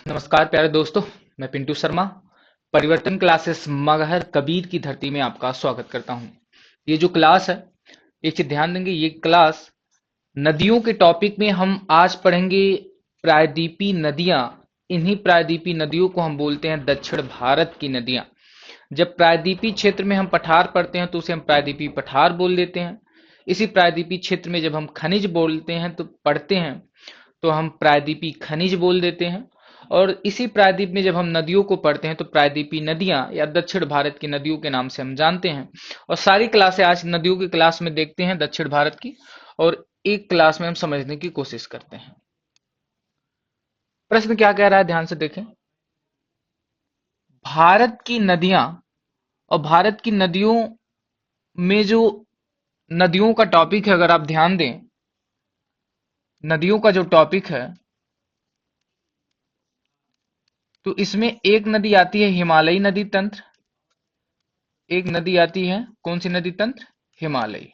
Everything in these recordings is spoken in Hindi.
नमस्कार प्यारे दोस्तों। मैं पिंटू शर्मा परिवर्तन क्लासेस मगहर कबीर की धरती में आपका स्वागत करता हूं। ये जो क्लास है, एक चीज ध्यान देंगे, ये क्लास नदियों के टॉपिक में हम आज पढ़ेंगे प्रायद्वीपीय नदियां। इन्हीं प्रायद्वीपीय नदियों को हम बोलते हैं दक्षिण भारत की नदियां। जब प्रायद्वीपीय क्षेत्र में हम पठार पढ़ते हैं तो उसे हम प्रायद्वीपीय पठार बोल देते हैं। इसी प्रायद्वीपीय क्षेत्र में जब हम खनिज बोलते हैं तो पढ़ते हैं तो हम प्रायद्वीपीय खनिज बोल देते हैं। और इसी प्रायद्वीप में जब हम नदियों को पढ़ते हैं तो प्रायद्वीपीय नदियां या दक्षिण भारत की नदियों के नाम से हम जानते हैं। और सारी क्लासें आज नदियों की क्लास में देखते हैं दक्षिण भारत की, और एक क्लास में हम समझने की कोशिश करते हैं। प्रश्न क्या कह रहा है, ध्यान से देखें। भारत की नदियां और भारत की नदियों में जो नदियों का टॉपिक है, अगर आप ध्यान दें, नदियों का जो टॉपिक है तो इसमें एक नदी आती है हिमालयी नदी तंत्र। एक नदी आती है, कौन सी नदी तंत्र? हिमालयी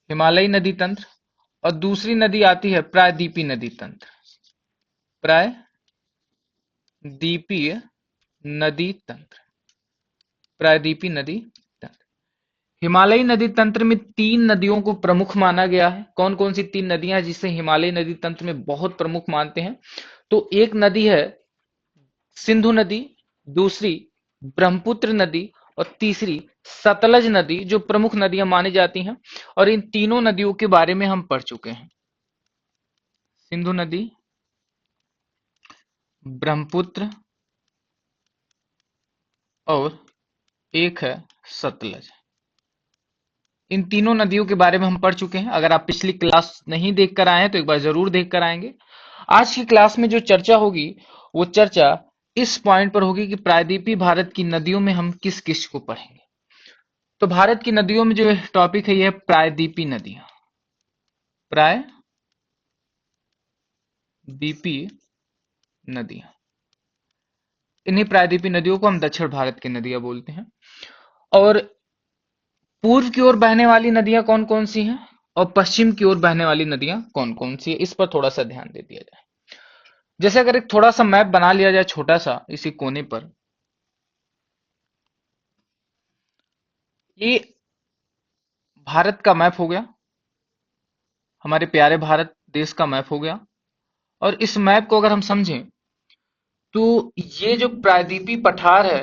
हिमालयी नदी तंत्र। और दूसरी नदी आती है प्रायद्वीपीय नदी तंत्र। प्रायद्वीपीय नदी तंत्र। प्रायद्वीपीय नदी तंत्र। हिमालयी नदी तंत्र में तीन नदियों को प्रमुख माना गया है। कौन कौन सी तीन नदियां जिसे हिमालयी नदी तंत्र में बहुत प्रमुख मानते हैं? तो एक नदी है सिंधु नदी, दूसरी ब्रह्मपुत्र नदी, और तीसरी सतलज नदी, जो प्रमुख नदियां मानी जाती हैं। और इन तीनों नदियों के बारे में हम पढ़ चुके हैं। सिंधु नदी, ब्रह्मपुत्र, और एक है सतलज। इन तीनों नदियों के बारे में हम पढ़ चुके हैं। अगर आप पिछली क्लास नहीं देख कर आए हैं तो एक बार जरूर देख कर आएंगे। आज की क्लास में जो चर्चा होगी वो चर्चा इस पॉइंट पर होगी कि प्रायद्वीपीय भारत की नदियों में हम किस किस को पढ़ेंगे। तो भारत की नदियों में जो टॉपिक है यह प्रायद्वीपीय नदियां। प्रायद्वीपीय नदियां, इन्हीं प्रायद्वीपीय नदियों को हम दक्षिण भारत की नदियां बोलते हैं। और पूर्व की ओर बहने वाली नदियां कौन कौन सी हैं और पश्चिम की ओर बहने वाली नदियां कौन कौन सी है, इस पर थोड़ा सा ध्यान दे दिया जाए। जैसे अगर एक थोड़ा सा मैप बना लिया जाए, छोटा सा, इसी कोने पर, ये भारत का मैप हो गया, हमारे प्यारे भारत देश का मैप हो गया। और इस मैप को अगर हम समझें तो ये जो प्रायद्वीपीय पठार है,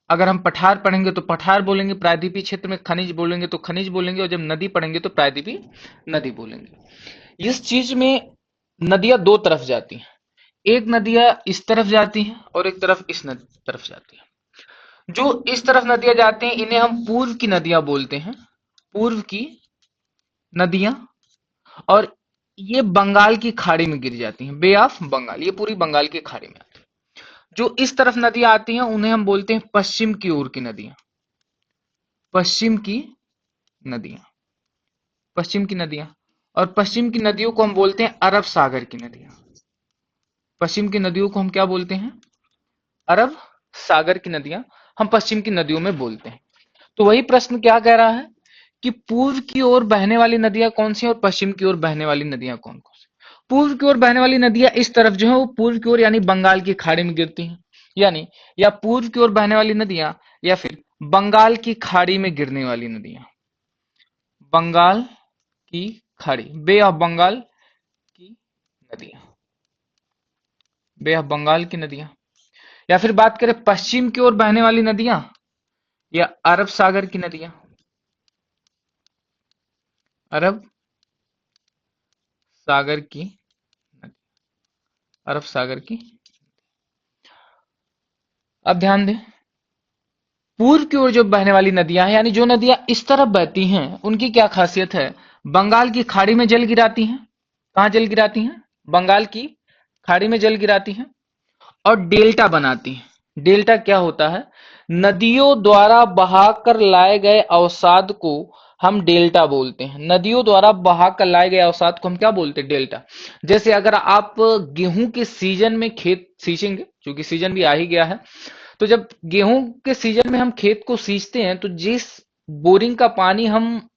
अगर हम पठार पढ़ेंगे तो पठार बोलेंगे, प्रायद्वीपीय क्षेत्र में खनिज बोलेंगे तो खनिज बोलेंगे, और जब नदी पढ़ेंगे तो प्रायद्वीपीय नदी बोलेंगे। इस चीज में नदियां दो तरफ जाती हैं। एक नदियां इस तरफ जाती हैं और एक तरफ इस तरफ जाती हैं। जो इस तरफ नदियां जाती हैं इन्हें हम पूर्व की नदियां बोलते हैं, पूर्व की नदियां। और ये बंगाल की खाड़ी में गिर जाती हैं, बे ऑफ बंगाल, ये पूरी बंगाल की खाड़ी में आती है। जो इस तरफ नदियां आती हैं उन्हें हम बोलते हैं पश्चिम की ओर की नदियां। पश्चिम की नदियां, पश्चिम की नदियां। और पश्चिम की नदियों को हम बोलते हैं अरब सागर की नदियां। पश्चिम की नदियों को हम क्या बोलते हैं? अरब सागर की नदियां हम पश्चिम की नदियों में बोलते हैं। तो वही प्रश्न क्या कह रहा है कि पूर्व की ओर बहने वाली नदियां कौन सी हैं और पश्चिम की ओर बहने वाली नदियां कौन कौन सी? पूर्व की ओर बहने वाली नदियां इस तरफ जो है वो पूर्व की ओर यानी बंगाल की खाड़ी में गिरती हैं, यानी या पूर्व की ओर बहने वाली नदियां या फिर बंगाल की खाड़ी में गिरने वाली नदियां। बंगाल की खाड़ी, बे ऑफ बंगाल की नदियां, बे ऑफ बंगाल की नदियां। या फिर बात करें पश्चिम की ओर बहने वाली नदियां या अरब सागर की नदियां, अरब सागर की नदी, अरब सागर की। अब ध्यान दें, पूर्व की ओर जो बहने वाली नदियां हैं यानी जो नदियां इस तरफ बहती हैं उनकी क्या खासियत है? बंगाल की खाड़ी में जल गिराती हैं। कहां जल गिराती हैं? बंगाल की खाड़ी में जल गिराती हैं और डेल्टा बनाती हैं। डेल्टा क्या होता है? नदियों द्वारा बहाकर लाए गए अवसाद को हम डेल्टा बोलते हैं। नदियों द्वारा बहाकर लाए गए अवसाद को हम क्या बोलते हैं? डेल्टा। जैसे अगर आप गेहूं के सीजन में खेत सींचेंगे, क्योंकि सीजन भी आ ही गया है, तो जब गेहूं के सीजन में हम खेत को सींचते हैं तो जिस बोरिंग का पानी हम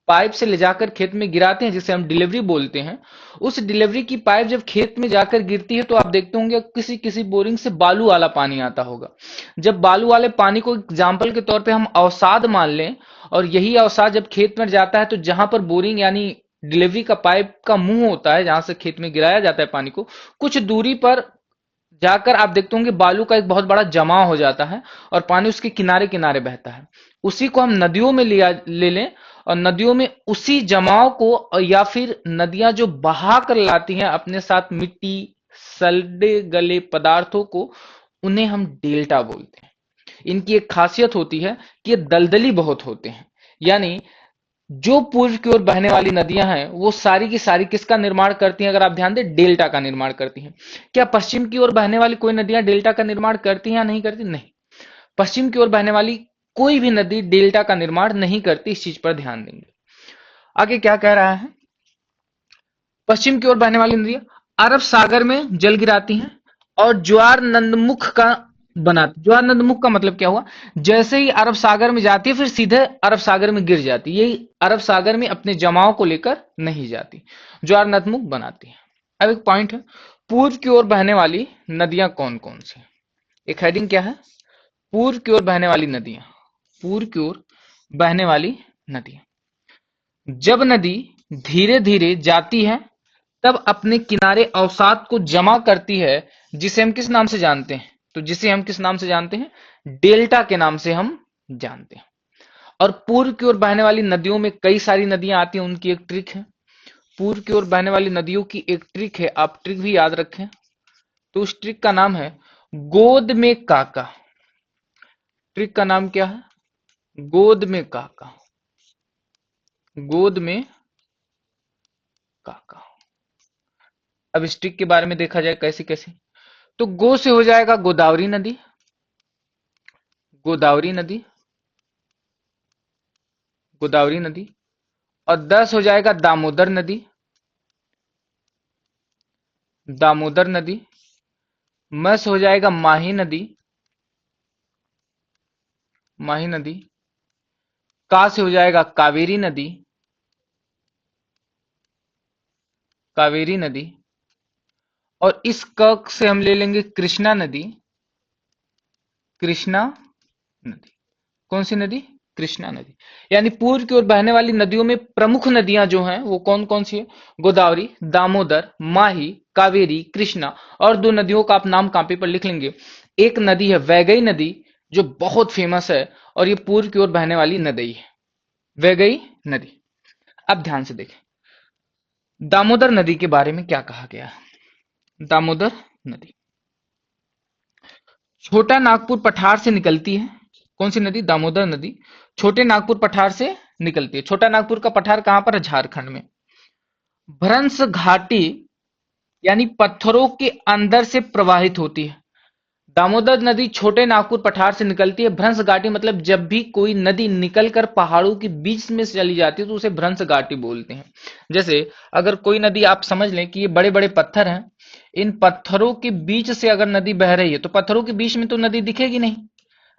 पाइप से ले जाकर खेत में गिराते हैं, जिसे हम डिलीवरी बोलते हैं, उस डिलीवरी की पाइप जब खेत में जाकर गिरती है तो आप देखते होंगे किसी किसी बोरिंग से बालू वाला पानी आता होगा। जब बालू वाले पानी को एग्जाम्पल के तौर पे हम अवसाद मान लें, और यही अवसाद जब खेत में जाता है तो जहां पर बोरिंग यानी डिलीवरी का पाइप का मुंह होता है, जहां से खेत में गिराया जाता है पानी को, कुछ दूरी पर जाकर आप देखते होंगे बालू का एक बहुत बड़ा जमाव हो जाता है और पानी उसके किनारे किनारे बहता है। उसी को हम नदियों में लिया ले लें, और नदियों में उसी जमाव को, या फिर नदियां जो बहा कर लाती हैं अपने साथ मिट्टी, सड़े गले पदार्थों को, उन्हें हम डेल्टा बोलते हैं। इनकी एक खासियत होती है कि ये दलदली बहुत होते हैं। यानी जो पूर्व की ओर बहने वाली नदियां हैं वो सारी की सारी किसका निर्माण करती हैं? अगर आप ध्यान दें, डेल्टा का निर्माण करती हैं। क्या पश्चिम की ओर बहने वाली कोई नदियां डेल्टा का निर्माण करती हैं या नहीं करती? नहीं। पश्चिम की ओर बहने वाली कोई भी नदी डेल्टा का निर्माण नहीं करती, इस चीज पर ध्यान देंगे। आगे क्या कह रहा है? पश्चिम की ओर बहने वाली नदियां अरब सागर में जल गिराती हैं और ज्वार नंदमुख का बनाती। ज्वार नंदमुख का मतलब क्या हुआ? जैसे ही अरब सागर में जाती है फिर सीधे अरब सागर में गिर जाती है, यही अरब सागर में अपने जमाव को लेकर नहीं जाती, ज्वार नदमुख बनाती है। अब एक पॉइंट है, पूर्व की ओर बहने वाली नदियां कौन कौन सी? एक हेडिंग क्या है? पूर्व की ओर बहने वाली नदियां। पूर्व की ओर बहने वाली नदियां, जब नदी धीरे धीरे जाती है तब अपने किनारे अवसाद को जमा करती है, जिसे हम किस नाम से जानते हैं? तो जिसे हम किस नाम से जानते हैं? डेल्टा के नाम से हम जानते हैं। और पूर्व की ओर बहने वाली नदियों में कई सारी नदियां आती हैं, उनकी एक ट्रिक है। पूर्व की ओर बहने वाली नदियों की एक ट्रिक है, आप ट्रिक भी याद रखें। तो उस ट्रिक का नाम है गोद में काका। ट्रिक का नाम क्या है? गोद में काका। गोद में काका। अब इस ट्रिक के बारे में देखा जाए कैसे कैसे। तो गो से हो जाएगा गोदावरी नदी। गोदावरी नदी। गोदावरी नदी। और 10 हो जाएगा दामोदर नदी। दामोदर नदी। मस हो जाएगा माही नदी। माही नदी। का से हो जाएगा कावेरी नदी। कावेरी नदी। और इस क से हम ले लेंगे कृष्णा नदी। कृष्णा नदी। कौन सी नदी? कृष्णा नदी। यानी पूर्व की ओर बहने वाली नदियों में प्रमुख नदियां जो हैं वो कौन कौन सी है? गोदावरी, दामोदर, माही, कावेरी, कृष्णा। और दो नदियों का आप नाम कॉपी पर लिख लेंगे। एक नदी है वैगई नदी, जो बहुत फेमस है, और ये पूर्व की ओर बहने वाली नदी है, वैगई नदी। अब ध्यान से देखें, दामोदर नदी के बारे में क्या कहा गया है। दामोदर नदी छोटा नागपुर पठार से निकलती है। कौन सी नदी? दामोदर नदी छोटे नागपुर पठार से निकलती है। छोटा नागपुर का पठार कहां पर है? झारखंड में। भ्रंश घाटी यानी पत्थरों के अंदर से प्रवाहित होती है। दामोदर नदी छोटे नागपुर पठार से निकलती है। भ्रंश घाटी मतलब जब भी कोई नदी निकलकर पहाड़ों के बीच में से चली जाती है तो उसे भ्रंश घाटी बोलते हैं। जैसे अगर कोई नदी, आप समझ लें कि ये बड़े बड़े पत्थर हैं, इन पत्थरों के बीच से अगर नदी बह रही है तो पत्थरों के बीच में तो नदी दिखेगी नहीं।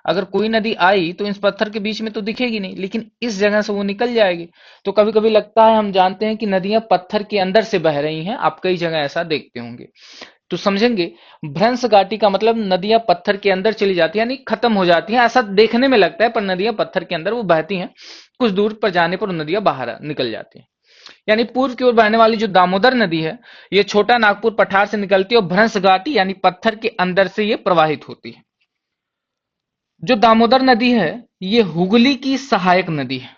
अगर कोई नदी आई तो इस पत्थर के बीच में तो दिखेगी नहीं, लेकिन इस जगह से वो निकल जाएगी। तो कभी कभी लगता है हम जानते हैं कि नदियां पत्थर के अंदर से बह रही हैं, आप कई जगह ऐसा देखते होंगे। तो समझेंगे, भ्रंश घाटी का मतलब नदियां पत्थर के अंदर चली जाती है, यानी खत्म हो जाती हैं। ऐसा देखने में लगता है पर नदियां पत्थर के अंदर वो बहती हैं, कुछ दूर पर जाने पर नदियां बाहर निकल जाती हैं। यानी पूर्व की ओर बहने वाली जो दामोदर नदी है, ये छोटा नागपुर पठार से निकलती है और भ्रंश घाटी यानी पत्थर के अंदर से ये प्रवाहित होती है। जो दामोदर नदी है ये हुगली की सहायक नदी है।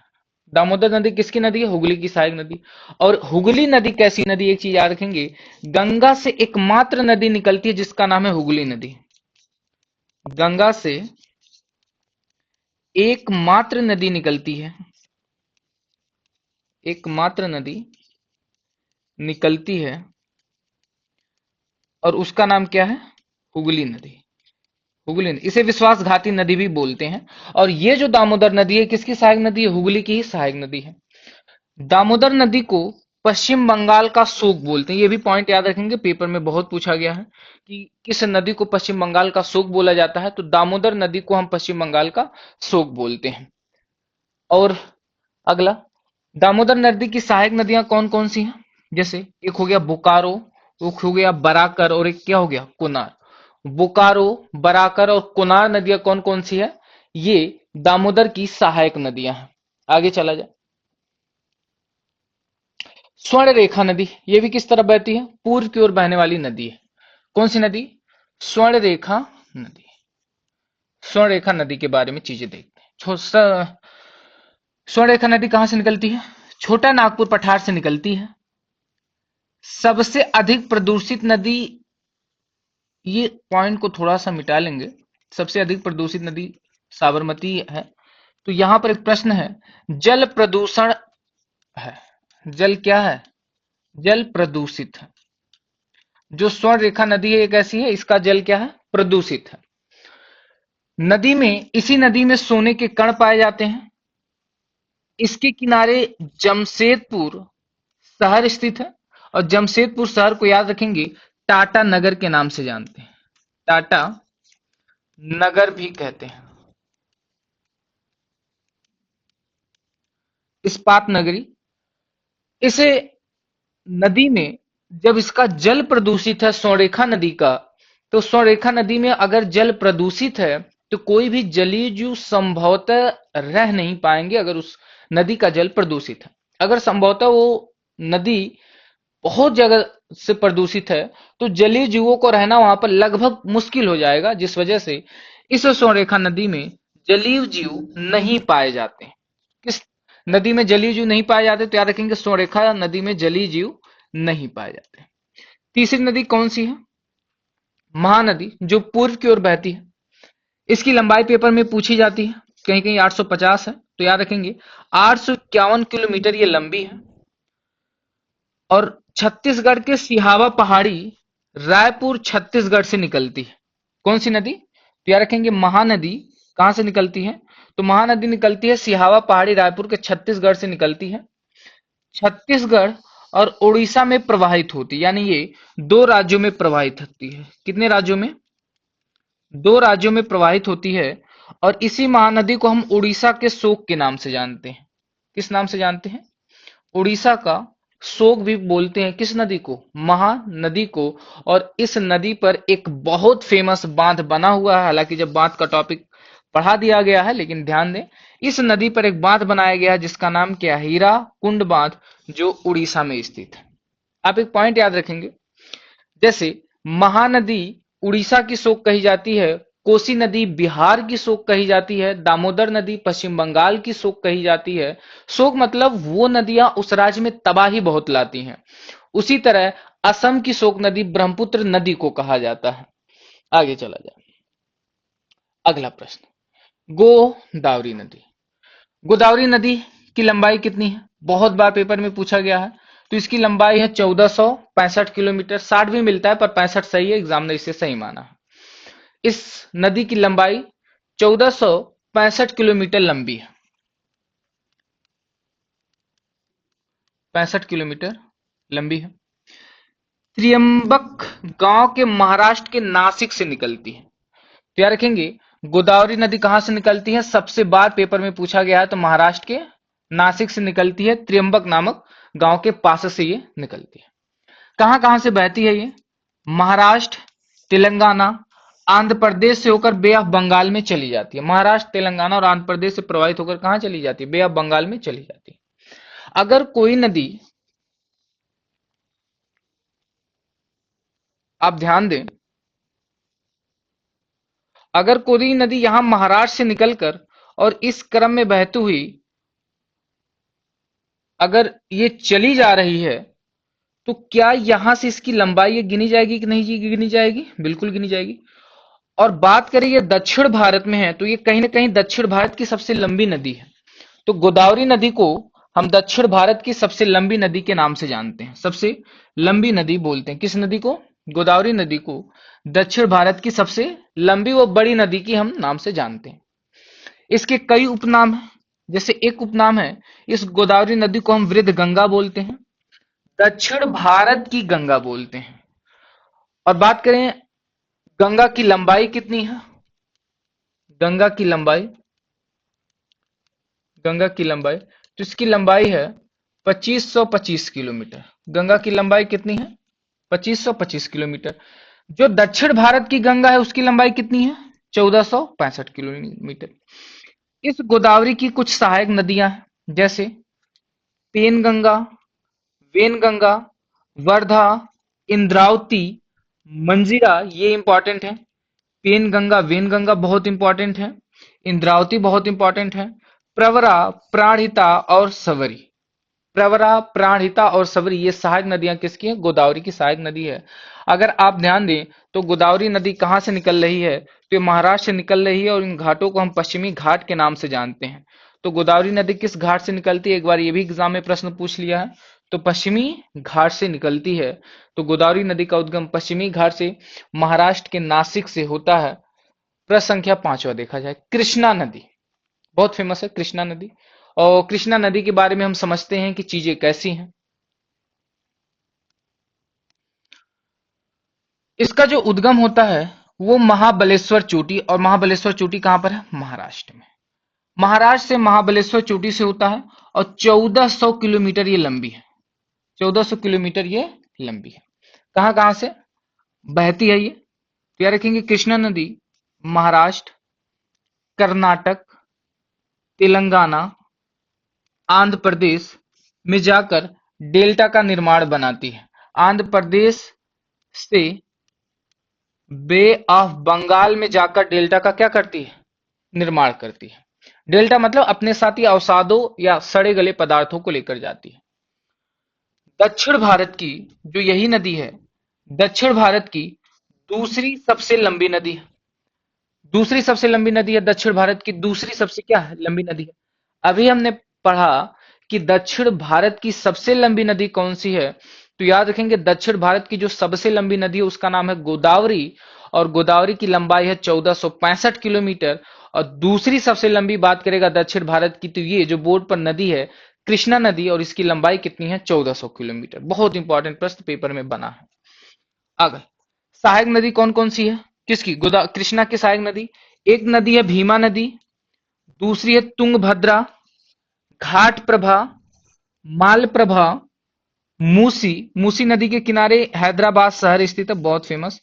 दामोदर नदी किसकी नदी है? हुगली की सहायक नदी। और हुगली नदी कैसी नदी? एक चीज याद रखेंगे, गंगा से एकमात्र नदी निकलती है जिसका नाम है हुगली नदी। गंगा से एकमात्र नदी निकलती है, एकमात्र नदी निकलती है, और उसका नाम क्या है? हुगली नदी। हुगली नदी, इसे विश्वासघाती नदी भी बोलते हैं। और ये जो दामोदर नदी है किसकी सहायक नदी है? हुगली की ही सहायक नदी है। दामोदर नदी को पश्चिम बंगाल का शोक बोलते हैं। ये भी पॉइंट याद रखेंगे, पेपर में बहुत पूछा गया है कि किस नदी को पश्चिम बंगाल का शोक बोला जाता है। तो दामोदर नदी को हम पश्चिम बंगाल का शोक बोलते हैं। और अगला, दामोदर नदी की सहायक नदियां कौन कौन सी हैं? जैसे एक हो गया बोकारो, एक हो गया बराकर, और एक क्या हो गया कुनार। बोकारो, बराकर और कुनार नदियां कौन कौन सी है? ये दामोदर की सहायक नदियां हैं। आगे चला जाए। स्वर्ण रेखा नदी, ये भी किस तरफ बहती है? पूर्व की ओर बहने वाली नदी है। कौन सी नदी? स्वर्ण रेखा नदी। स्वर्ण रेखा नदी के बारे में चीजें देखते हैं। स्वर्ण रेखा नदी कहां से निकलती है? छोटा नागपुर पठार से निकलती है। सबसे अधिक प्रदूषित नदी, ये पॉइंट को थोड़ा सा मिटा लेंगे। सबसे अधिक प्रदूषित नदी साबरमती है। तो यहां पर एक प्रश्न है, जल प्रदूषण है। जल क्या है? जल प्रदूषित है। जो स्वर्ण रेखा नदी है एक ऐसी है, इसका जल क्या है? प्रदूषित है। नदी में, इसी नदी में सोने के कण पाए जाते हैं। इसके किनारे जमशेदपुर शहर स्थित है। और जमशेदपुर शहर को याद रखेंगे टाटा नगर के नाम से जानते हैं। टाटा नगर भी कहते हैं। इस्पात नगरी। इसे नदी में जब इसका जल प्रदूषित है स्वर्णरेखा नदी का, तो स्वर्णरेखा नदी में अगर जल प्रदूषित है तो कोई भी जलीय जीव संभवतः रह नहीं पाएंगे अगर उस नदी का जल प्रदूषित है। अगर संभवतः वो नदी बहुत जगह से प्रदूषित है तो जलीय जीवों को रहना वहां पर लगभग मुश्किल हो जाएगा, जिस वजह से इस स्वर्णरेखा नदी में जलीय जीव नहीं पाए जाते। किस नदी में जलीय जीव नहीं पाए जाते? तो याद रखेंगे स्वर्णरेखा नदी में जलीय जीव नहीं पाए जाते। तीसरी नदी कौन सी है? महानदी, जो पूर्व की ओर बहती है। इसकी लंबाई पेपर में पूछी जाती है, कहीं कहीं 850 है, तो याद रखेंगे 851 किलोमीटर ये लंबी है। और छत्तीसगढ़ के सिहावा पहाड़ी रायपुर छत्तीसगढ़ से निकलती है। कौन सी नदी? तो याद रखेंगे महानदी कहां से निकलती है? तो महानदी निकलती है सिहावा पहाड़ी रायपुर के छत्तीसगढ़ से निकलती है। छत्तीसगढ़ और उड़ीसा में प्रवाहित होती है, यानी ये दो राज्यों में प्रवाहित होती है। कितने राज्यों में? दो राज्यों में प्रवाहित होती है। और इसी महानदी को हम उड़ीसा के शोक के नाम से जानते हैं। किस नाम से जानते हैं? उड़ीसा का शोक भी बोलते हैं। किस नदी को? महानदी को। और इस नदी पर एक बहुत फेमस बांध बना हुआ है, हालांकि जब बांध का टॉपिक पढ़ा दिया गया है, लेकिन ध्यान दें इस नदी पर एक बांध बनाया गया है जिसका नाम क्या है? हीरा कुंड बांध, जो उड़ीसा में स्थित है। आप एक पॉइंट याद रखेंगे, जैसे महानदी उड़ीसा की शोक कही जाती है, कोसी नदी बिहार की शोक कही जाती है, दामोदर नदी पश्चिम बंगाल की शोक कही जाती है। शोक मतलब वो नदियां उस राज्य में तबाही बहुत लाती हैं। उसी तरह असम की शोक नदी ब्रह्मपुत्र नदी को कहा जाता है। आगे चला जाए। अगला प्रश्न, गोदावरी नदी। गोदावरी नदी की लंबाई कितनी है? बहुत बार पेपर में पूछा गया है। तो इसकी लंबाई है 1465 किलोमीटर। 60 भी मिलता है पर 65 सही है, एग्जाम ने इसे सही माना है। इस नदी की लंबाई 1465 किलोमीटर लंबी है। 65 किलोमीटर लंबी है। त्रियंबक गांव के महाराष्ट्र के नासिक से निकलती है। तो याद रखेंगे गोदावरी नदी कहां से निकलती है? सबसे बार पेपर में पूछा गया है, तो महाराष्ट्र के नासिक से निकलती है। त्रियंबक नामक गांव के पास से ये निकलती है। कहां कहां से बहती है ये? महाराष्ट्र, तेलंगाना, आंध्र प्रदेश से होकर बे ऑफ बंगाल में चली जाती है। महाराष्ट्र, तेलंगाना और आंध्र प्रदेश से प्रवाहित होकर कहां चली जाती है? बे ऑफ बंगाल में चली जाती है। अगर कोई नदी, आप ध्यान दें, अगर कोई नदी यहां महाराष्ट्र से निकलकर और इस क्रम में बहती हुई अगर ये चली जा रही है, तो क्या यहां से इसकी लंबाई ये गिनी जाएगी कि नहीं गिनी जाएगी? बिल्कुल गिनी जाएगी। और बात करें ये दक्षिण भारत में है, तो ये कहीं ना कहीं दक्षिण भारत की सबसे लंबी नदी है। तो गोदावरी नदी को हम दक्षिण भारत की सबसे लंबी नदी के नाम से जानते हैं। सबसे लंबी नदी बोलते हैं किस नदी को? गोदावरी नदी को दक्षिण भारत की सबसे लंबी व बड़ी नदी की हम नाम से जानते हैं। इसके कई उपनाम हैं। जैसे एक उपनाम है, इस गोदावरी नदी को हम वृद्ध गंगा बोलते हैं, दक्षिण भारत की गंगा बोलते हैं। और बात करें गंगा की लंबाई कितनी है? गंगा की लंबाई, गंगा की लंबाई तो इसकी लंबाई है 2525 किलोमीटर। गंगा की लंबाई कितनी है? 2525 किलोमीटर। जो दक्षिण भारत की गंगा है उसकी लंबाई कितनी है? 1465 किलोमीटर। इस गोदावरी की कुछ सहायक नदियां हैं, जैसे पेनगंगा, वेनगंगा, वर्धा, इंद्रावती, मंजीरा, ये इंपॉर्टेंट है। पेनगंगा, वेनगंगा बहुत इंपॉर्टेंट है। इंद्रावती बहुत इंपॉर्टेंट है। प्रवरा, प्राणहिता और सवरी। प्रवरा, प्राणहिता और सबरी, ये सहायक नदियां किसकी हैं? गोदावरी की सहायक नदी है। अगर आप ध्यान दें तो गोदावरी नदी कहां से निकल रही है? तो ये महाराष्ट्र से निकल रही है और इन घाटों को हम पश्चिमी घाट के नाम से जानते हैं। तो गोदावरी नदी किस घाट से निकलती है? एक बार ये भी एग्जाम में प्रश्न पूछ लिया है। तो पश्चिमी घाट से निकलती है। तो गोदावरी नदी का उद्गम पश्चिमी घाट से महाराष्ट्र के नासिक से होता है। प्रश्न संख्या 5वां देखा जाए, कृष्णा नदी बहुत फेमस है। कृष्णा नदी, और कृष्णा नदी के बारे में हम समझते हैं कि चीजें कैसी हैं। इसका जो उद्गम होता है वो महाबलेश्वर चोटी, और महाबलेश्वर चोटी कहां पर है? महाराष्ट्र में। महाराष्ट्र से महाबलेश्वर चोटी से होता है और 1400 किलोमीटर ये लंबी है। 1400 किलोमीटर ये लंबी है। कहां कहां से बहती है ये? तो याद रखेंगे, कृष्णा नदी महाराष्ट्र, कर्नाटक, तेलंगाना, आंध्र प्रदेश में जाकर डेल्टा का निर्माण बनाती है। आंध्र प्रदेश से बे ऑफ बंगाल में जाकर डेल्टा का क्या करती है? निर्माण करती है। डेल्टा मतलब अपने साथ ही अवसादों या सड़े गले पदार्थों को लेकर जाती है। दक्षिण भारत की जो यही नदी है, दक्षिण भारत की दूसरी सबसे लंबी नदी है। दूसरी सबसे लंबी नदी है दक्षिण भारत की, दूसरी सबसे क्या है? लंबी नदी है। अभी हमने पढ़ा कि दक्षिण भारत की सबसे लंबी नदी कौन सी है? तो याद रखेंगे, दक्षिण भारत की जो सबसे लंबी नदी है उसका नाम है गोदावरी, और गोदावरी की लंबाई है 1465 किलोमीटर। और दूसरी सबसे लंबी बात करेगा दक्षिण भारत की, तो ये जो बोर्ड पर नदी है कृष्णा नदी, और इसकी लंबाई कितनी है? 1400 किलोमीटर। बहुत इंपॉर्टेंट प्रश्न पेपर में बना है। आगे, सहायक नदी कौन कौन सी है? किसकी? गोदा कृष्णा की सहायक नदी, एक नदी है भीमा नदी, दूसरी है तुंगभद्रा, घाट प्रभा, मालप्रभा, मूसी। मूसी नदी के किनारे हैदराबाद शहर स्थित है, बहुत फेमस।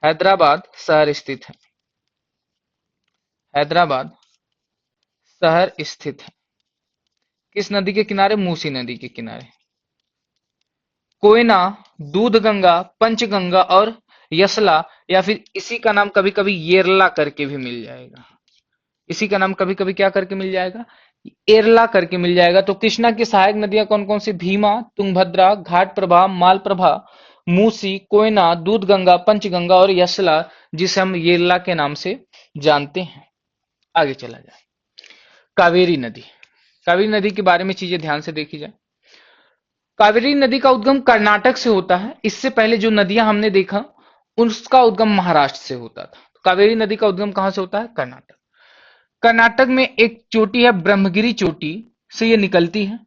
हैदराबाद शहर स्थित है। हैदराबाद शहर स्थित है किस नदी के किनारे? मूसी नदी के किनारे। कोयना, दूधगंगा, पंचगंगा और यसला, या फिर इसी का नाम कभी कभी येरला करके भी मिल जाएगा। इसी का नाम कभी कभी क्या करके मिल जाएगा? एरला करके मिल जाएगा। तो कृष्णा की सहायक नदियां कौन कौन सी? भीमा, तुंगभद्रा, घाट प्रभा, मालप्रभा, मूसी, कोयना, दूधगंगा, पंचगंगा और यसला, जिसे हम येरला के नाम से जानते हैं। आगे चला जाए, कावेरी नदी। कावेरी नदी के बारे में चीजें ध्यान से देखी जाए। कावेरी नदी का उद्गम कर्नाटक से होता है। इससे पहले जो नदियां हमने देखा उसका उद्गम महाराष्ट्र से होता था। कावेरी नदी का उद्गम कहां से होता है? कर्नाटक। कर्नाटक में एक चोटी है ब्रह्मगिरी चोटी, से ये निकलती है,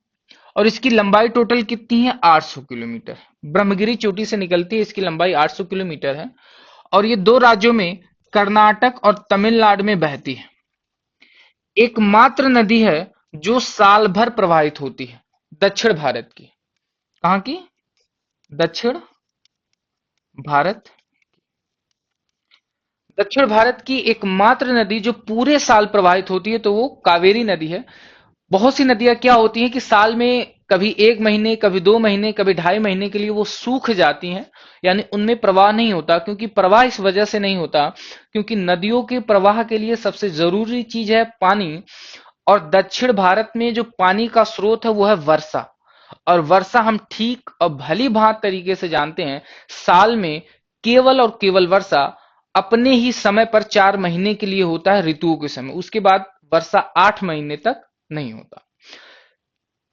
और इसकी लंबाई टोटल कितनी है? 800 किलोमीटर। ब्रह्मगिरी चोटी से निकलती है, इसकी लंबाई 800 किलोमीटर है, और ये दो राज्यों में, कर्नाटक और तमिलनाडु में बहती है। एकमात्र नदी है जो साल भर प्रवाहित होती है दक्षिण भारत की। कहां की? दक्षिण भारत। दक्षिण भारत की एकमात्र नदी जो पूरे साल प्रवाहित होती है तो वो कावेरी नदी है। बहुत सी नदियां क्या होती हैं कि साल में कभी 1 महीने, कभी 2 महीने, कभी 2.5 महीने के लिए वो सूख जाती हैं, यानी उनमें प्रवाह नहीं होता। क्योंकि प्रवाह इस वजह से नहीं होता क्योंकि नदियों के प्रवाह के लिए सबसे जरूरी चीज है पानी, और दक्षिण भारत में जो पानी का स्रोत है वो है वर्षा। और वर्षा हम ठीक और भली भांति तरीके से जानते हैं, साल में केवल और केवल वर्षा अपने ही समय पर 4 महीने के लिए होता है, ऋतुओं के समय। उसके बाद वर्षा 8 महीने तक नहीं होता।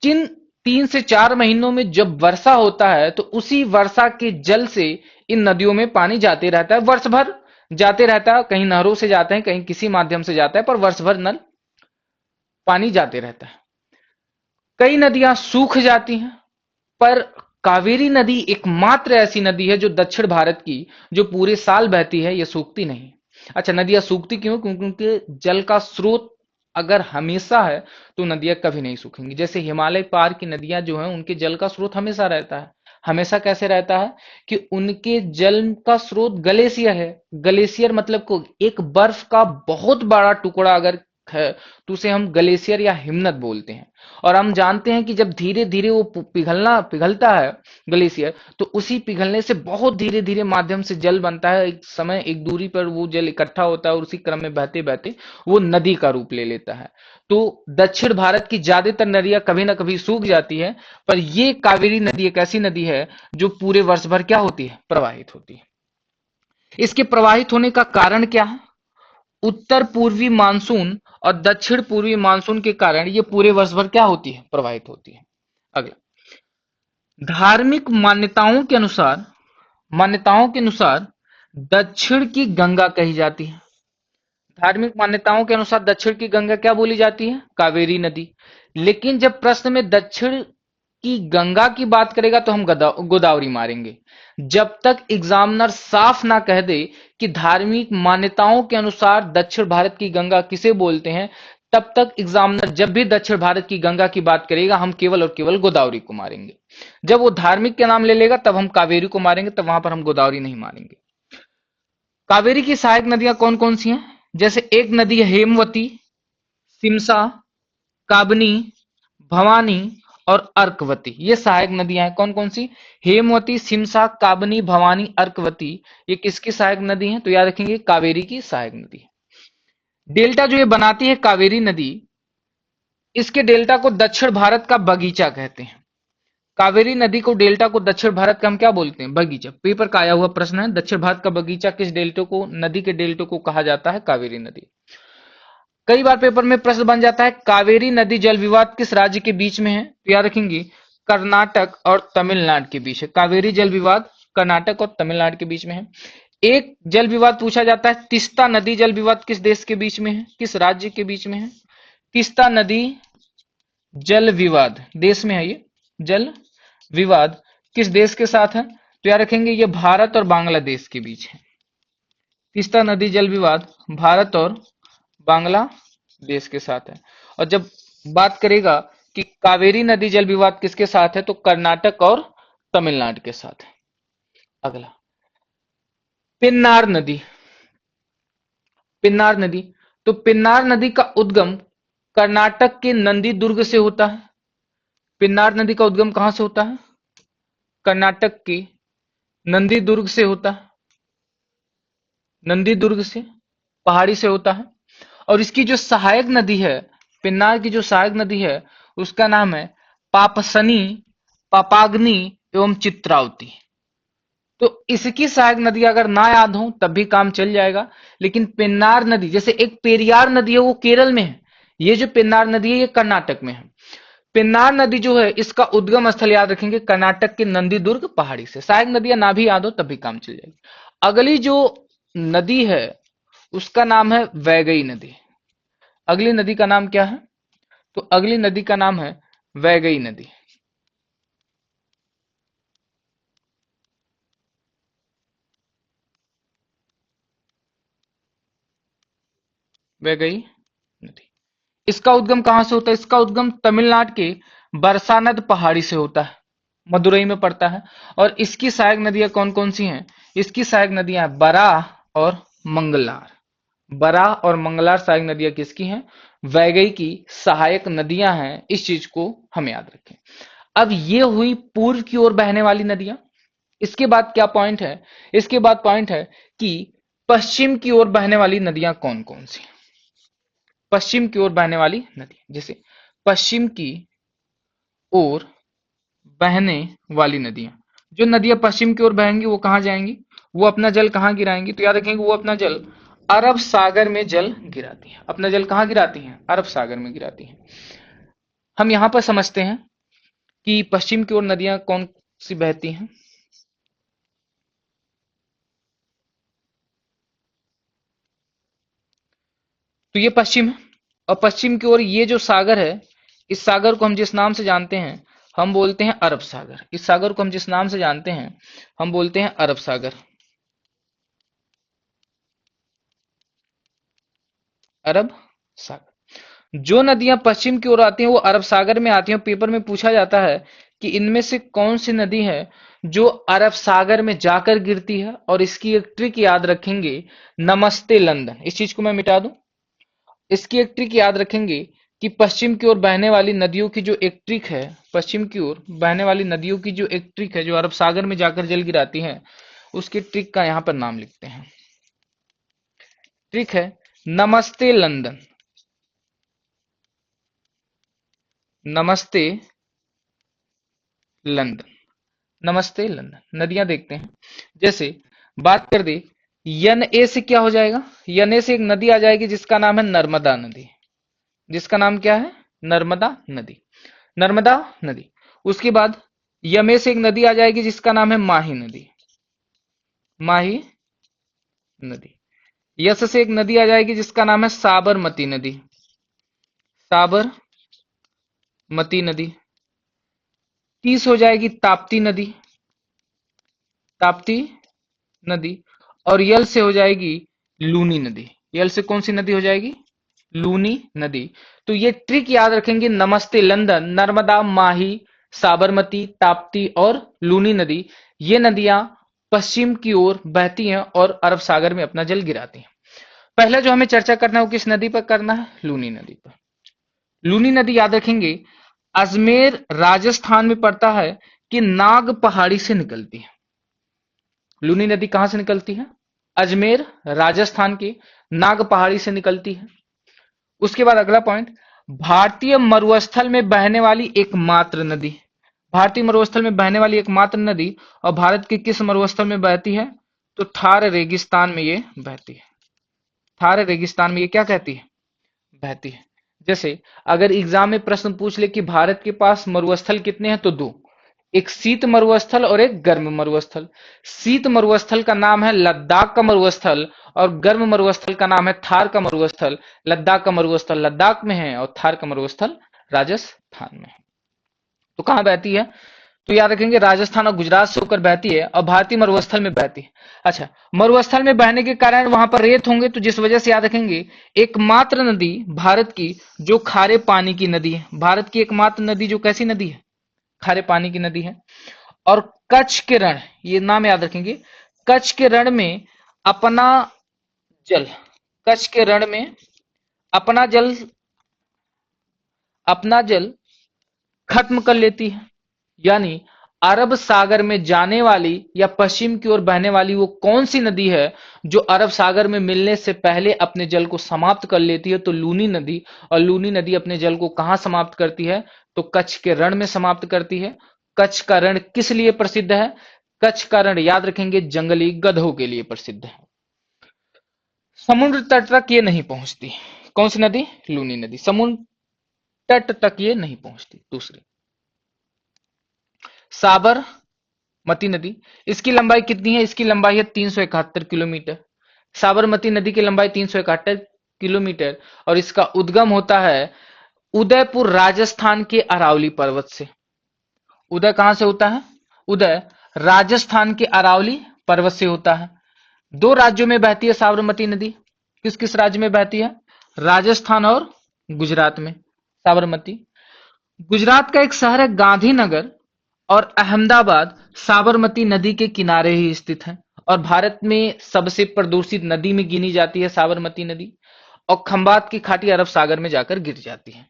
जिन 3 से 4 महीनों में जब वर्षा होता है तो उसी वर्षा के जल से इन नदियों में पानी जाते रहता है, वर्ष भर जाते रहता है। कहीं नहरों से जाते हैं, कहीं किसी माध्यम से जाता है, पर वर्ष भर नल पानी जाते रहता है। कई नदियां सूख जाती हैं, पर कावेरी नदी एकमात्र ऐसी नदी है जो दक्षिण भारत की, जो पूरे साल बहती है, ये सूखती नहीं। अच्छा, नदियां सूखती क्यों? क्योंकि उनके जल का स्रोत अगर हमेशा है तो नदियां कभी नहीं सूखेंगी। जैसे हिमालय पार की नदियां जो हैं उनके जल का स्रोत हमेशा रहता है। हमेशा कैसे रहता है कि उनके जल का स्रोत ग्लेशियर है। ग्लेशियर मतलब को एक बर्फ का बहुत बड़ा टुकड़ा अगर है तो उसे हम ग्लेशियर या हिमनद बोलते हैं। और हम जानते हैं कि जब धीरे धीरे वो पिघलता है ग्लेशियर, तो उसी पिघलने से बहुत धीरे धीरे माध्यम से जल बनता है। एक समय एक दूरी पर वो जल इकट्ठा होता है और उसी क्रम में बहते बहते वो नदी का रूप ले लेता है। तो दक्षिण भारत की ज्यादातर नदियां कभी ना कभी सूख जाती है, पर ये कावेरी नदी एक ऐसी नदी है जो पूरे वर्ष भर क्या होती है, प्रवाहित होती है। इसके प्रवाहित होने का कारण क्या है? उत्तर पूर्वी मानसून और दक्षिण पूर्वी मानसून के कारण ये पूरे वर्ष भर क्या होती है, प्रवाहित होती है। अगला, धार्मिक मान्यताओं के अनुसार दक्षिण की गंगा कही जाती है। धार्मिक मान्यताओं के अनुसार दक्षिण की गंगा क्या बोली जाती है, कावेरी नदी। लेकिन जब प्रश्न में दक्षिण की गंगा की बात करेगा तो हम गोदावरी मारेंगे। जब तक एग्जामिनर साफ ना कह दे कि धार्मिक मान्यताओं के अनुसार दक्षिण भारत की गंगा किसे बोलते हैं, तब तक एग्जामिनर जब भी दक्षिण भारत की गंगा की बात करेगा हम केवल और केवल गोदावरी को मारेंगे। जब वो धार्मिक के नाम ले लेगा तब हम कावेरी को मारेंगे, तब वहां पर हम गोदावरी नहीं मारेंगे। कावेरी की सहायक नदियां कौन कौन सी हैं? जैसे एक नदी है हेमवती, सिमसा, काबनी, भवानी और अर्कवती। ये सहायक नदियां हैं। कौन कौन सी? हेमवती, सिमसा, काबनी, भवानी, अर्कवती। ये किसकी सहायक नदी हैं? तो याद रखेंगे कावेरी की सहायक नदी है। डेल्टा जो ये बनाती है कावेरी नदी, इसके डेल्टा को दक्षिण भारत का बगीचा कहते हैं। कावेरी नदी को, डेल्टा को दक्षिण भारत का हम क्या बोलते हैं? बगीचा। पेपर का आया हुआ प्रश्न है, दक्षिण भारत का बगीचा किस डेल्टा को, नदी के डेल्टा को कहा जाता है? कावेरी नदी। कई बार पेपर में प्रश्न बन जाता है कावेरी नदी जल विवाद किस राज्य के बीच में है? तो याद रखेंगे कर्नाटक और तमिलनाडु के बीच है। कावेरी जल विवाद कर्नाटक और तमिलनाडु के बीच में है। एक जल विवाद पूछा जाता है तीस्ता नदी जल विवाद किस देश के बीच में है, किस राज्य के बीच में है? तीस्ता नदी जल विवाद देश में है। ये जल विवाद किस देश के साथ है? तो याद रखेंगे ये भारत और बांग्लादेश के बीच है। तीस्ता नदी जल विवाद भारत और बांग्लादेश के साथ है। और जब बात करेगा कि कावेरी नदी जल विवाद किसके साथ है, तो कर्नाटक और तमिलनाडु के साथ है। अगला, पिन्नार नदी। पिन्नार नदी, तो पिन्नार नदी का उद्गम कर्नाटक के नंदी दुर्ग से होता है। पिन्नार नदी का उद्गम कहां से होता है? कर्नाटक के नंदी दुर्ग से होता है। नंदी दुर्ग से, पहाड़ी से होता है। और इसकी जो सहायक नदी है, पिन्नार की जो सहायक नदी है, उसका नाम है पापसनी, पापाग्नि एवं चित्रावती। तो इसकी सहायक नदी अगर ना याद हो तब भी काम चल जाएगा। लेकिन पेन्नार नदी, जैसे एक पेरियार नदी है वो केरल में है, ये जो पेन्नार नदी है ये कर्नाटक में है। पेन्नार नदी जो है इसका उद्गम स्थल याद रखेंगे कर्नाटक के नंदी दुर्ग पहाड़ी से। सहायक नदियां ना भी याद हो तब भी काम चल जाएगी। अगली जो नदी है उसका नाम है वैगई नदी। अगली नदी का नाम क्या है? तो अगली नदी का नाम है वैगई नदी। वैगई नदी, इसका उद्गम कहां से होता है? इसका उद्गम तमिलनाडु के बरसानद पहाड़ी से होता है, मदुरई में पड़ता है। और इसकी सहायक नदियां कौन कौन सी हैं? इसकी सहायक नदियां बराह और मंगलार। बराह और मंगलार सहायक नदियां किसकी हैं? वैगई की सहायक नदियां हैं। इस चीज को हम याद रखें। अब ये हुई पूर्व की ओर बहने वाली नदियां। इसके बाद क्या पॉइंट है? इसके बाद पॉइंट है कि पश्चिम की ओर बहने वाली नदियां कौन कौन सी? पश्चिम की ओर बहने वाली नदी, जैसे पश्चिम की ओर बहने वाली नदियां, जो नदियां पश्चिम की ओर बहेंगी वो कहां जाएंगी? वो अपना जल कहां गिराएंगी? तो याद रखेंगे वो अपना जल अरब सागर में जल गिराती हैं। अपना जल कहां गिराती हैं? अरब सागर में गिराती हैं। हम यहां पर समझते हैं कि पश्चिम की ओर नदियां कौन सी बहती हैं। तो ये पश्चिम है। और पश्चिम की ओर ये जो सागर है, इस सागर को हम जिस नाम से जानते हैं हम बोलते हैं अरब सागर। इस सागर को हम जिस नाम से जानते हैं हम बोलते हैं अरब सागर। अरब सागर। जो नदियां पश्चिम की ओर आती हैं वो अरब सागर में आती हैं। पेपर में पूछा जाता है कि इनमें से कौन सी नदी है जो अरब सागर में जाकर गिरती है, और इसकी एक ट्रिक याद रखेंगे, नमस्ते लंदन। इस चीज को मैं मिटा दूं। इसकी एक ट्रिक याद रखेंगे कि पश्चिम की ओर बहने वाली नदियों की जो एक ट्रिक है, पश्चिम की ओर बहने वाली नदियों की जो एक ट्रिक है जो अरब सागर में जाकर जल गिराती है, उसकी ट्रिक का यहां पर नाम लिखते हैं। ट्रिक है नमस्ते लंदन। नमस्ते लंदन। नमस्ते लंदन। नदियां देखते हैं। जैसे बात कर दे, यन ए से क्या हो जाएगा? यन ए से एक नदी आ जाएगी जिसका नाम है नर्मदा नदी। जिसका नाम क्या है? नर्मदा नदी। नर्मदा नदी। उसके बाद यमे से एक नदी आ जाएगी जिसका नाम है माही नदी। माही नदी। यस से एक नदी आ जाएगी जिसका नाम है साबरमती नदी। साबरमती नदी। तीस हो जाएगी ताप्ती नदी। ताप्ती नदी। और यल से हो जाएगी लूनी नदी। यल से कौन सी नदी हो जाएगी? लूनी नदी। तो ये ट्रिक याद रखेंगे, नमस्ते लंदन, नर्मदा, माही, साबरमती, ताप्ती और लूनी नदी, ये नदियां पश्चिम की ओर बहती हैं और अरब सागर में अपना जल गिराती हैं। पहला जो हमें चर्चा करना है वो किस नदी पर करना है? लूनी नदी पर। लूनी नदी याद रखेंगे अजमेर राजस्थान में पड़ता है कि नाग पहाड़ी से निकलती है। लूनी नदी कहां से निकलती है? अजमेर राजस्थान के नाग पहाड़ी से निकलती है। उसके बाद अगला पॉइंट, भारतीय मरुस्थल में बहने वाली एकमात्र नदी। भारतीय मरुस्थल में बहने वाली एकमात्र नदी, और भारत के किस मरुस्थल में बहती है? तो थार रेगिस्तान में ये बहती है। थार रेगिस्तान में ये क्या कहती है? बहती है। जैसे अगर एग्जाम में प्रश्न पूछ ले कि भारत के पास मरुस्थल कितने हैं, तो दो, एक शीत मरुस्थल और एक गर्म मरुस्थल। शीत मरुस्थल का नाम है लद्दाख का मरुस्थल, और गर्म मरुस्थल का नाम है थार का मरुस्थल। लद्दाख का मरुस्थल लद्दाख में है और थार का मरुस्थल राजस्थान में है। तो कहां बहती है? तो याद रखेंगे राजस्थान और गुजरात से होकर बहती है और भारतीय मरुस्थल में बहती है। अच्छा, मरुस्थल में बहने के कारण वहां पर रेत होंगे, तो जिस वजह से याद रखेंगे एकमात्र नदी भारत की जो खारे पानी की नदी है। भारत की एकमात्र नदी जो कैसी नदी है? खारे पानी की नदी है। और कच्छ के रण, ये नाम याद रखेंगे, कच्छ के रण में अपना जल, कच्छ के रण में अपना जल, अपना जल खत्म कर लेती है। यानी अरब सागर में जाने वाली या पश्चिम की ओर बहने वाली वो कौन सी नदी है जो अरब सागर में मिलने से पहले अपने जल को समाप्त कर लेती है? तो लूनी नदी। और लूनी नदी अपने जल को कहां समाप्त करती है? तो कच्छ के रण में समाप्त करती है। कच्छ का रण किस लिए प्रसिद्ध है? कच्छ का रण याद रखेंगे जंगली गधों के लिए प्रसिद्ध है। समुद्र तट तक ये नहीं पहुंचती। कौन सी नदी? लूनी नदी। समुद्र तट तक ये नहीं पहुंचती। दूसरी साबरमती नदी, इसकी लंबाई कितनी है? इसकी लंबाई है 371 किलोमीटर। साबरमती नदी की लंबाई 371 किलोमीटर, और इसका उद्गम होता है उदयपुर राजस्थान के अरावली पर्वत से। उदय कहां से होता है? उदय राजस्थान के अरावली पर्वत से होता है। दो राज्यों में बहती है साबरमती नदी। किस किस राज्य में बहती है? राजस्थान और गुजरात में साबरमती। गुजरात का एक शहर है गांधीनगर, और अहमदाबाद साबरमती नदी के किनारे ही स्थित है, और भारत में सबसे प्रदूषित नदी में गिनी जाती है साबरमती नदी, और खंबात की खाटी अरब सागर में जाकर गिर जाती है।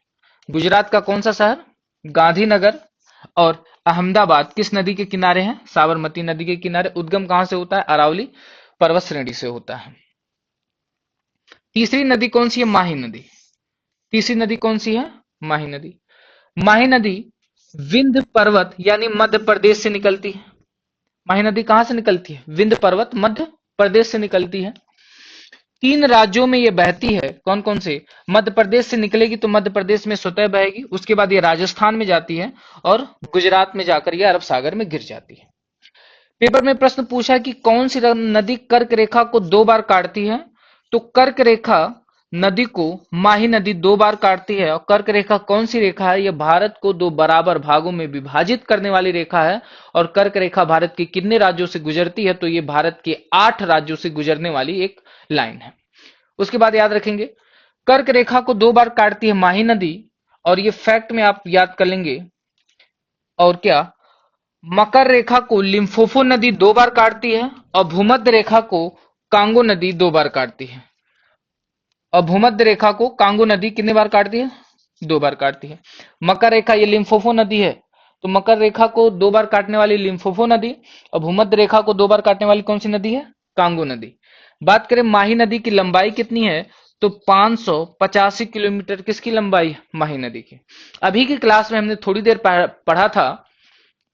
गुजरात का कौन सा शहर? गांधीनगर। और अहमदाबाद किस नदी के किनारे है? साबरमती नदी के किनारे। उद्गम कहां से होता है? अरावली पर्वत श्रेणी से होता है। तीसरी नदी कौन सी है? माही नदी। तीसरी नदी कौन सी है? माही नदी। माही नदी विंध्य पर्वत यानी मध्य प्रदेश से निकलती है। माही नदी कहां से निकलती है? विंध्य पर्वत मध्य प्रदेश से निकलती है। तीन राज्यों में ये बहती है। कौन कौन से? मध्य प्रदेश से निकलेगी तो मध्य प्रदेश में स्वतः बहेगी, उसके बाद ये राजस्थान में जाती है और गुजरात में जाकर ये अरब सागर में गिर जाती है। पेपर में प्रश्न पूछा कि कौन सी नदी कर्क रेखा को दो बार काटती है? तो कर्क रेखा नदी को माही नदी दो बार काटती है। और कर्क रेखा कौन सी रेखा है? यह भारत को दो बराबर भागों में विभाजित करने वाली रेखा है। और कर्क रेखा भारत के कितने राज्यों से गुजरती है? तो यह भारत के 8 राज्यों से गुजरने वाली एक लाइन है। उसके बाद याद रखेंगे कर्क रेखा को 2 बार काटती है माही नदी, और ये फैक्ट में आप याद कर लेंगे। और क्या, मकर रेखा को लिम्फोफो नदी 2 बार काटती है, और भूमध्य रेखा को कांगो नदी 2 बार काटती है। और भूमध्य रेखा को कांगो नदी कितने बार काटती है? 2 बार काटती है। मकर रेखा ये लिम्फोफो नदी है, तो मकर रेखा को 2 बार काटने वाली लिम्फोफो नदी, और भूमध्य रेखा को 2 बार काटने वाली कौन सी नदी है? कांगो नदी। बात करें माही नदी की लंबाई कितनी है, तो 585 किलोमीटर किसकी लंबाई है? माही नदी की। अभी की क्लास में हमने थोड़ी देर पढ़ा था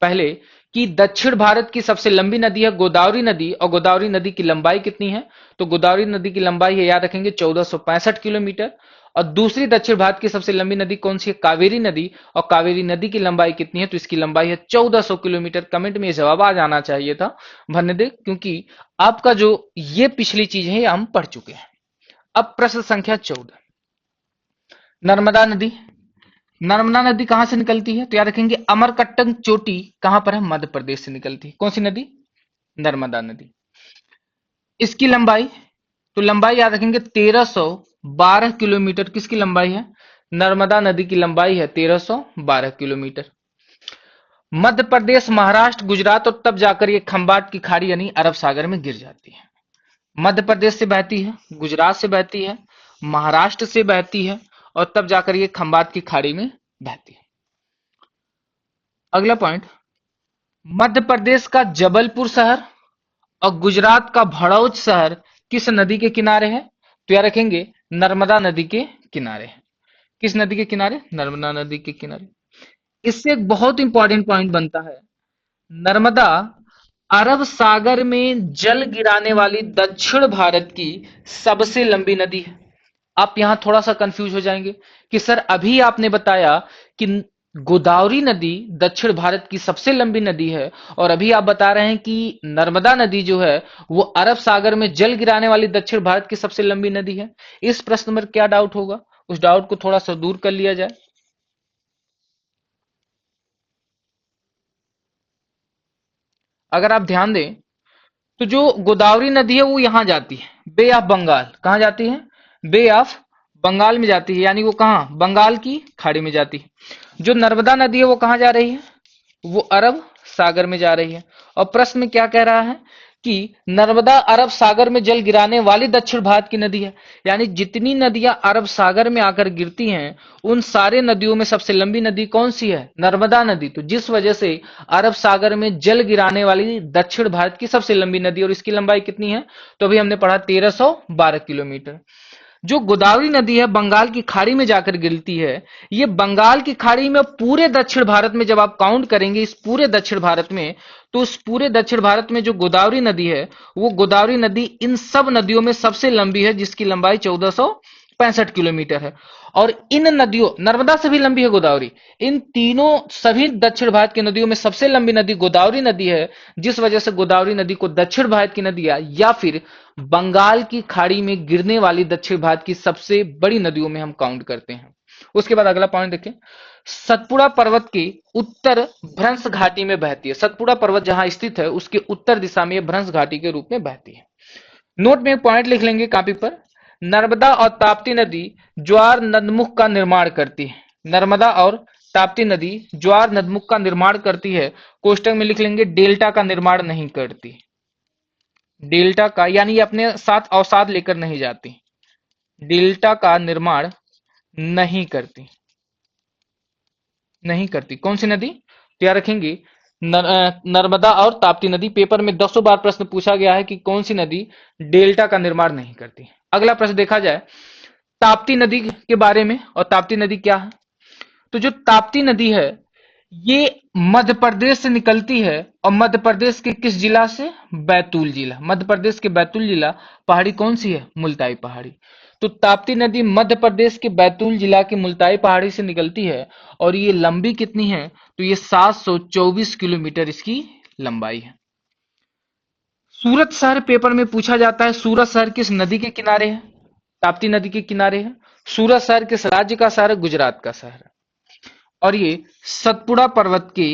पहले कि दक्षिण भारत की सबसे लंबी नदी है गोदावरी नदी, और गोदावरी नदी की लंबाई कितनी है? तो गोदावरी नदी की लंबाई है, याद रखेंगे, 1465 किलोमीटर। और दूसरी दक्षिण भारत की सबसे लंबी नदी कौन सी है? कावेरी नदी। और कावेरी नदी की लंबाई कितनी है? तो इसकी लंबाई है 1400 किलोमीटर। कमेंट में ये जवाब आ जाना चाहिए था, भरने दे, क्योंकि आपका जो ये पिछली चीज है ये हम पढ़ चुके हैं। अब प्रश्न संख्या 14, नर्मदा नदी। नर्मदा नदी कहां से निकलती है? तो याद रखेंगे अमरकंटक चोटी कहां पर है? मध्य प्रदेश से निकलती है। कौन सी नदी? नर्मदा नदी। इसकी लंबाई, तो लंबाई याद रखेंगे 1312 किलोमीटर। किसकी लंबाई है? नर्मदा नदी की लंबाई है 1312 किलोमीटर। मध्य प्रदेश, महाराष्ट्र, गुजरात, और तब जाकर ये खंबाट की खाड़ी यानी अरब सागर में गिर जाती है। मध्य प्रदेश से बहती है, गुजरात से बहती है, महाराष्ट्र से बहती है, और तब जाकर ये खंबाट की खाड़ी में बहती है। अगला पॉइंट, मध्य प्रदेश का जबलपुर शहर और गुजरात का भड़ौच शहर किस नदी के किनारे है? तो याद रखेंगे नर्मदा नदी के किनारे है। किस नदी के किनारे? नर्मदा नदी के किनारे। इससे एक बहुत इंपॉर्टेंट पॉइंट बनता है, नर्मदा अरब सागर में जल गिराने वाली दक्षिण भारत की सबसे लंबी नदी है। आप यहां थोड़ा सा कंफ्यूज हो जाएंगे कि सर अभी आपने बताया कि गोदावरी नदी दक्षिण भारत की सबसे लंबी नदी है, और अभी आप बता रहे हैं कि नर्मदा नदी जो है वो अरब सागर में जल गिराने वाली दक्षिण भारत की सबसे लंबी नदी है। इस प्रश्न में क्या डाउट होगा? उस डाउट को थोड़ा सा दूर कर लिया जाए। अगर आप ध्यान दें तो जो गोदावरी नदी है वो यहां जाती है बे ऑफ बंगाल। कहां जाती है? बे ऑफ बंगाल में जाती है, यानी वो कहां? बंगाल की खाड़ी में जाती है। जो नर्मदा नदी है वो कहां जा रही है? वो अरब सागर में जा रही है। और प्रश्न में क्या कह रहा है कि नर्मदा अरब सागर में जल गिराने वाली दक्षिण भारत की नदी है, यानी जितनी नदियां अरब सागर में आकर गिरती हैं उन सारे नदियों में सबसे लंबी नदी कौन सी है? नर्मदा नदी। तो जिस वजह से अरब सागर में जल गिराने वाली दक्षिण भारत की सबसे लंबी नदी, और इसकी लंबाई कितनी है? तो अभी हमने पढ़ा 1312 किलोमीटर। जो गोदावरी नदी है बंगाल की खाड़ी में जाकर गिरती है। ये बंगाल की खाड़ी में पूरे दक्षिण भारत में जब आप काउंट करेंगे इस पूरे दक्षिण भारत में, तो उस पूरे दक्षिण भारत में जो गोदावरी नदी है वो गोदावरी नदी इन सब नदियों में सबसे लंबी है, जिसकी लंबाई 1465 किलोमीटर है। और इन नदियों, नर्मदा से भी लंबी है गोदावरी, इन तीनों सभी दक्षिण भारत की नदियों में सबसे लंबी नदी गोदावरी नदी है, जिस वजह से गोदावरी नदी को दक्षिण भारत की नदियां या फिर बंगाल की खाड़ी में गिरने वाली दक्षिण भारत की सबसे बड़ी नदियों में हम काउंट करते हैं। उसके बाद अगला पॉइंट देखें, सतपुड़ा पर्वत की उत्तर भ्रंश घाटी में बहती है। सतपुड़ा पर्वत जहां स्थित है उसके उत्तर दिशा में यह भ्रंश घाटी के रूप में बहती है। नोट में एक पॉइंट लिख लेंगे कॉपी पर, नर्मदा और ताप्ती नदी ज्वार नदमुख का निर्माण करती है। नर्मदा और ताप्ती नदी ज्वार नदमुख का निर्माण करती है, कोष्टक में लिख लेंगे डेल्टा का निर्माण नहीं करती। डेल्टा का यानी ये अपने साथ अवसाद लेकर नहीं जाती, डेल्टा का निर्माण नहीं करती। नहीं करती कौन सी नदी? तो याद रखेंगे नर्मदा और ताप्ती नदी। पेपर में 10 बार प्रश्न पूछा गया है कि कौन सी नदी डेल्टा का निर्माण नहीं करती। अगला प्रश्न देखा जाए ताप्ती नदी के बारे में, और ताप्ती नदी क्या है? तो जो ताप्ती नदी है ये मध्य प्रदेश से निकलती है, और मध्य प्रदेश के किस जिला से? बैतूल जिला। मध्य प्रदेश के बैतूल जिला। पहाड़ी कौन सी है? मुल्ताई पहाड़ी। तो ताप्ती नदी मध्य प्रदेश के बैतूल जिला की मुल्ताई पहाड़ी से निकलती है, और ये लंबी कितनी है? तो ये 724 किलोमीटर इसकी लंबाई है। सूरत शहर पेपर में पूछा जाता है, सूरत शहर किस नदी के किनारे है? ताप्ती नदी के किनारे है। सूरत शहर किस राज्य का शहर है? गुजरात का शहर है। और ये सतपुड़ा पर्वत के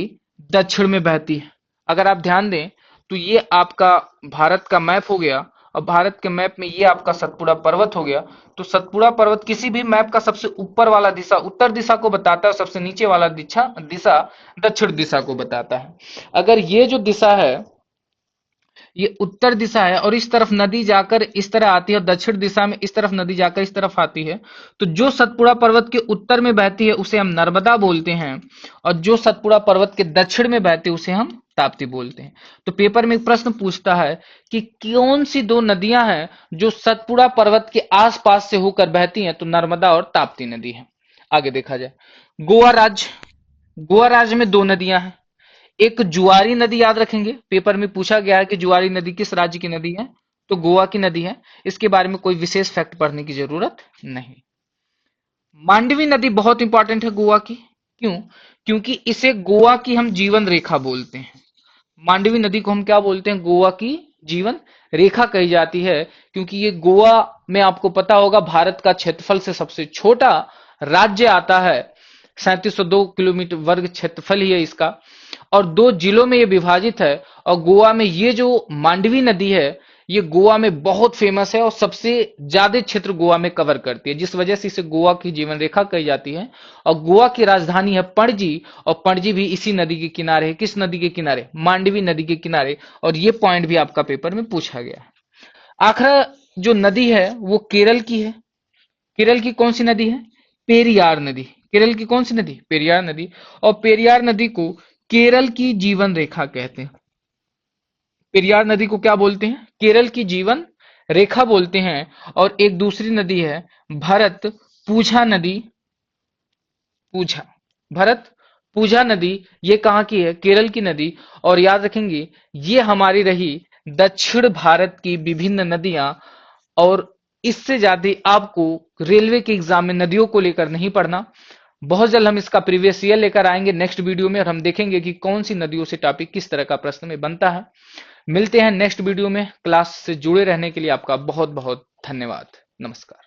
दक्षिण में बहती है। अगर आप ध्यान दें तो ये आपका भारत का मैप हो गया, और भारत के मैप में ये आपका सतपुड़ा पर्वत हो गया। तो सतपुड़ा पर्वत किसी भी मैप का सबसे ऊपर वाला दिशा उत्तर दिशा को बताता है और सबसे नीचे वाला दिशा दिशा दक्षिण दिशा को बताता है। अगर ये जो दिशा है ये उत्तर दिशा है और इस तरफ नदी जाकर इस तरह आती है और दक्षिण दिशा में इस तरफ नदी जाकर इस तरफ आती है, तो जो सतपुड़ा पर्वत के उत्तर में बहती है उसे हम नर्मदा बोलते हैं, और जो सतपुड़ा पर्वत के दक्षिण में बहती है उसे हम ताप्ती बोलते हैं। तो पेपर में एक प्रश्न पूछता है कि कौन सी दो नदियां हैं जो सतपुड़ा पर्वत के आसपास से होकर बहती हैं, तो नर्मदा और ताप्ती नदी है। आगे देखा जाए, गोवा राज्य, गोवा राज्य में दो नदियां हैं। एक जुआरी नदी, याद रखेंगे पेपर में पूछा गया है कि जुआरी नदी किस राज्य की नदी है, तो गोवा की नदी है। इसके बारे में कोई विशेष फैक्ट पढ़ने की जरूरत नहीं। मांडवी नदी बहुत इंपॉर्टेंट है गोवा की, क्यों? क्योंकि इसे गोवा की हम जीवन रेखा बोलते हैं। मांडवी नदी को हम क्या बोलते हैं? गोवा की जीवन रेखा कही जाती है, क्योंकि ये गोवा में आपको पता होगा भारत का क्षेत्रफल से सबसे छोटा राज्य आता है। 3702 किलोमीटर वर्ग क्षेत्रफल ही है इसका, और दो जिलों में ये विभाजित है। और गोवा में ये जो मांडवी नदी है ये गोवा में बहुत फेमस है और सबसे ज्यादा क्षेत्र गोवा में कवर करती है, जिस वजह से इसे गोवा की जीवन रेखा कही जाती है। और गोवा की राजधानी है पणजी, और पणजी भी इसी नदी के किनारे है। किस नदी के किनारे? मांडवी नदी के किनारे। और ये पॉइंट भी आपका पेपर में पूछा गया है। आखिर जो नदी है वो केरल की है। केरल की कौन सी नदी है? पेरियार नदी। केरल की कौन सी नदी? पेरियार नदी। और पेरियार नदी को केरल की जीवन रेखा कहते हैं। पेरियार नदी को क्या बोलते हैं? केरल की जीवन रेखा बोलते हैं। और एक दूसरी नदी है भरत पूझा नदी। पूझा, भरत पूझा नदी, ये कहाँ की है? केरल की नदी। और याद रखेंगे ये हमारी रही दक्षिण भारत की विभिन्न नदियां। और इससे ज्यादा आपको रेलवे के एग्जाम में नदियों को लेकर नहीं पढ़ना। बहुत जल्द हम इसका प्रीवियस ईयर लेकर आएंगे नेक्स्ट वीडियो में, और हम देखेंगे कि कौन सी नदियों से टॉपिक किस तरह का प्रश्न में बनता है। मिलते हैं नेक्स्ट वीडियो में। क्लास से जुड़े रहने के लिए आपका बहुत बहुत धन्यवाद। नमस्कार।